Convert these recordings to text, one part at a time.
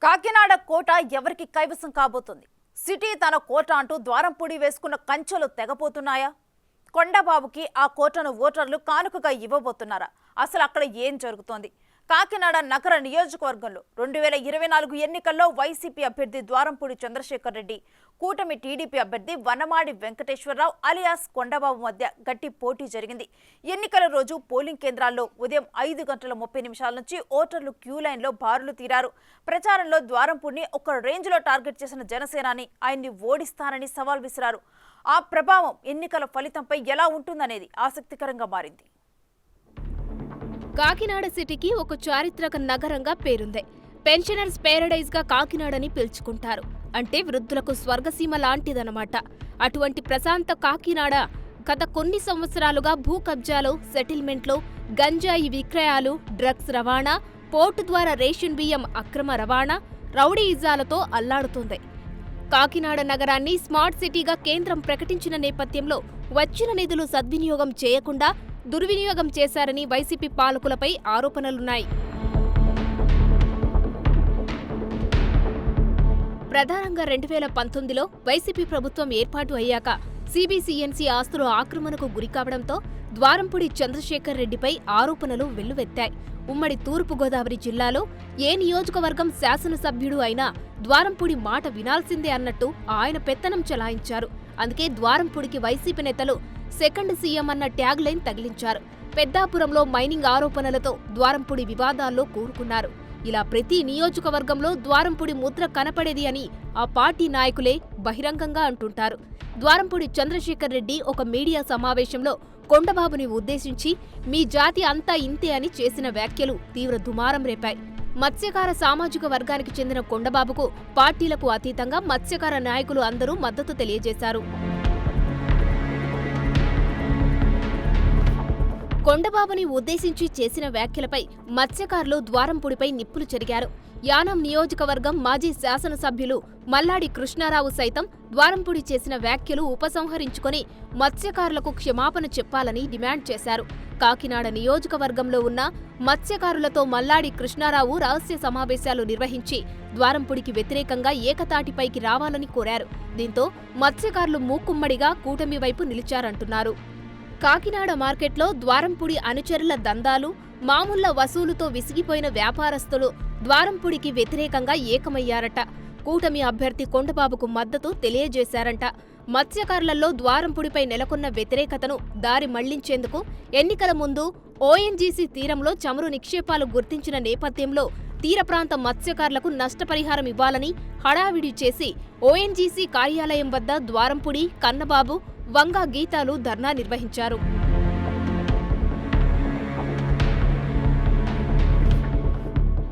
కాకినాడ కోట ఎవరికి కైవసం కాబోతుంది? సిటీ తన కోట అంటూ ద్వారంపూడి వేసుకున్న కంచెలు తెగపోతున్నాయా? కొండబాబుకి ఆ కోటను ఓటర్లు కానుకగా ఇవ్వబోతున్నారా? అసలు అక్కడ ఏం జరుగుతోంది? కాకినాడ నగర నియోజకవర్గంలో 2024 ఎన్నికల్లో వైసీపీ అభ్యర్థి ద్వారంపూడి చంద్రశేఖర్ రెడ్డి, కూటమి టీడీపీ అభ్యర్థి వనమాడి వెంకటేశ్వరరావు అలియాస్ కొండబాబు మధ్య గట్టి పోటీ జరిగింది. ఎన్నికల రోజు పోలింగ్ కేంద్రాల్లో ఉదయం 5:30 నుంచి ఓటర్లు క్యూ లైన్లో బారులు తీరారు. ప్రచారంలో ద్వారంపూడిని ఒక రేంజ్లో టార్గెట్ చేసిన జనసేనాని ఆయన్ని ఓడిస్తారని సవాల్ విసిరారు. ఆ ప్రభావం ఎన్నికల ఫలితంపై ఎలా ఉంటుందనేది ఆసక్తికరంగా మారింది. కాకినాడ సిటీకి ఒక చారిత్రక నగరంగా పేరుంది. పెన్షనర్స్ పేరడైజ్ గా కాకినాడని పిలుచుకుంటారు. అంటే వృద్ధులకు స్వర్గసీమ లాంటిదన్నమాట. అటువంటి ప్రశాంత కాకినాడ గత కొన్ని సంవత్సరాలుగా భూ కబ్జాలు, సెటిల్మెంట్లు, గంజాయి విక్రయాలు, డ్రగ్స్ రవాణా, పోర్టు ద్వారా రేషన్ బియ్యం అక్రమ రవాణా, రౌడీయిజాలతో అల్లాడుతోంది. కాకినాడ నగరాన్ని స్మార్ట్ సిటీగా కేంద్రం ప్రకటించిన నేపథ్యంలో వచ్చిన నిధులు సద్వినియోగం చేయకుండా దుర్వినియోగం చేశారని వైసీపీ పాలకులపై ఆరోపణలున్నాయి. ప్రధానంగా 2019లో వైసీపీ ప్రభుత్వం ఏర్పాటు అయ్యాక సిబిసిఎన్సి ఆస్తులు ఆక్రమణకు గురికావడంతో ద్వారంపూడి చంద్రశేఖర్ రెడ్డిపై ఆరోపణలు వెల్లువెత్తాయి. ఉమ్మడి తూర్పుగోదావరి జిల్లాలో ఏ నియోజకవర్గం శాసనసభ్యుడు అయినా ద్వారంపూడి మాట వినాల్సిందే అన్నట్టు ఆయన పెత్తనం చెలాయించారు. అందుకే ద్వారంపూడికి వైసీపీ నేతలు సెకండ్ సీఎం అన్న ట్యాగ్ లైన్ తగిలించారు. పెద్దాపురంలో మైనింగ్ ఆరోపణలతో ద్వారంపూడి వివాదాల్లో కూరుకున్నారు. ఇలా ప్రతి నియోజకవర్గంలో ద్వారంపూడి ముద్ర కనపడేది అని ఆ పార్టీ నాయకులే బహిరంగంగా అంటుంటారు. ద్వారంపూడి చంద్రశేఖర్ రెడ్డి ఒక మీడియా సమావేశంలో కొండబాబుని ఉద్దేశించి మీ జాతి అంతా ఇంతే అని చేసిన వ్యాఖ్యలు తీవ్ర దుమారం రేపాయి. మత్స్యకార సామాజిక వర్గానికి చెందిన కొండబాబుకు పార్టీలకు అతీతంగా మత్స్యకార నాయకులు అందరూ మద్దతు తెలియజేశారు. కొండబాబుని ఉద్దేశించి చేసిన వ్యాఖ్యలపై మత్స్యకారులు ద్వారంపూడిపై నిప్పులు చెరిగారు. యానాం నియోజకవర్గం మాజీ శాసనసభ్యులు మల్లాడి కృష్ణారావు సైతం ద్వారంపూడి చేసిన వ్యాఖ్యలు ఉపసంహరించుకొని మత్స్యకారులకు క్షమాపణ చెప్పాలని డిమాండ్ చేశారు. కాకినాడ నియోజకవర్గంలో ఉన్న మత్స్యకారులతో మల్లాడి కృష్ణారావు రహస్య సమావేశాలు నిర్వహించి ద్వారంపూడికి వ్యతిరేకంగా ఏకతాటిపైకి రావాలని కోరారు. దీంతో మత్స్యకారులు మూకుమ్మడిగా కూటమి వైపు నిలిచారంటున్నారు. కాకినాడ మార్కెట్లో ద్వారంపూడి అనుచరుల దందాలు, మామూళ్ల వసూలుతో విసిగిపోయిన వ్యాపారస్తులు ద్వారంపూడికి వ్యతిరేకంగా ఏకమయ్యారట. కూటమి అభ్యర్థి కొండబాబుకు మద్దతు తెలియజేశారంట. మత్స్యకారులలో ద్వారంపూడిపై నెలకొన్న వ్యతిరేకతను దారి మళ్లించేందుకు ఎన్నికల ముందు ఓఎన్జీసీ తీరంలో చమురు నిక్షేపాలు గుర్తించిన నేపథ్యంలో తీర ప్రాంత మత్స్యకారులకు నష్టపరిహారం ఇవ్వాలని హడావిడి చేసి ఓఎన్జీసీ కార్యాలయం వద్ద ద్వారంపూడి, కన్నబాబు, వంగా గీతాలు ధర్నా నిర్వహించారు.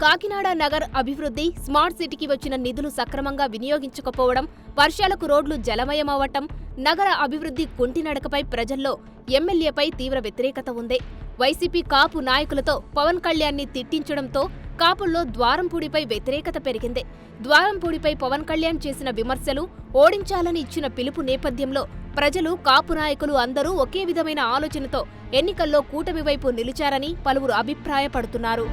కాకినాడ నగర్ అభివృద్ధి, స్మార్ట్ సిటీకి వచ్చిన నిధులు సక్రమంగా వినియోగించకపోవడం, వర్షాలకు రోడ్లు జలమయమవ్వటం, నగర అభివృద్ధి కుంటినడకపై ప్రజల్లో ఎమ్మెల్యేపై తీవ్ర వ్యతిరేకత ఉంది. వైసీపీ కాపు నాయకులతో పవన్ కళ్యాణ్ని తిట్టించడంతో కాపుల్లో ద్వారంపూడిపై వ్యతిరేకత పెరిగింది. ద్వారంపూడిపై పవన్ కళ్యాణ్ చేసిన విమర్శలు, ఓడించాలని ఇచ్చిన పిలుపు నేపథ్యంలో ప్రజలు, కాపు నాయకులు అందరూ ఒకే విధమైన ఆలోచనతో ఎన్నికల్లో కూటమి వైపు నిలిచారని పలువురు అభిప్రాయపడుతున్నారు.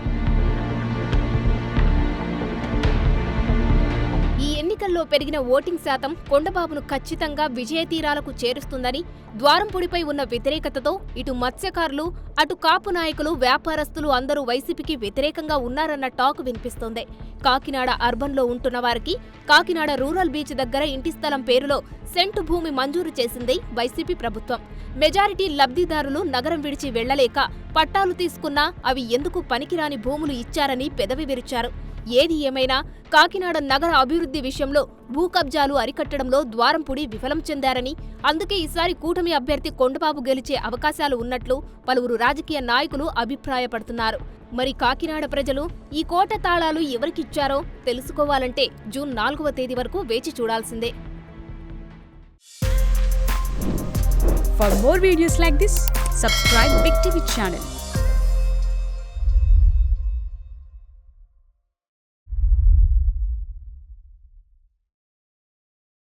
ఈ ఎన్నికల్లో పెరిగిన ఓటింగ్ శాతం కొండబాబును ఖచ్చితంగా విజయతీరాలకు చేరుస్తుందని, ద్వారంపూడిపై ఉన్న వ్యతిరేకతతో ఇటు మత్స్యకారులు, అటు కాపు నాయకులు, వ్యాపారస్తులు అందరూ వైసీపీకి వ్యతిరేకంగా ఉన్నారన్న టాక్ వినిపిస్తోంది. కాకినాడ అర్బన్లో ఉంటున్న వారికి కాకినాడ రూరల్ బీచ్ దగ్గర ఇంటి స్థలం పేరులో సెంటు భూమి మంజూరు చేసింది వైసీపీ ప్రభుత్వం. మెజారిటీ లబ్ధిదారులు నగరం విడిచి వెళ్లలేక పట్టాలు తీసుకున్నా అవి ఎందుకు పనికిరాని భూములు ఇచ్చారని పెదవి విరిచారు. ఏది ఏమైనా కాకినాడ నగర అభివృద్ధి విషయంలో భూ కబ్జాలు అరికట్టడంలో ద్వారంపూడి విఫలం చెందారని, అందుకే ఈసారి కూటమి అభ్యర్థి కొండబాబు గెలిచే అవకాశాలు ఉన్నట్లు పలువురు రాజకీయ నాయకులు అభిప్రాయపడుతున్నారు. మరి కాకినాడ ప్రజలు ఈ కోట తాళాలు ఎవరికిచ్చారో తెలుసుకోవాలంటే జూన్ 4వ తేదీ వరకు వేచి చూడాల్సిందే. For more videos like this, subscribe Big TV channel.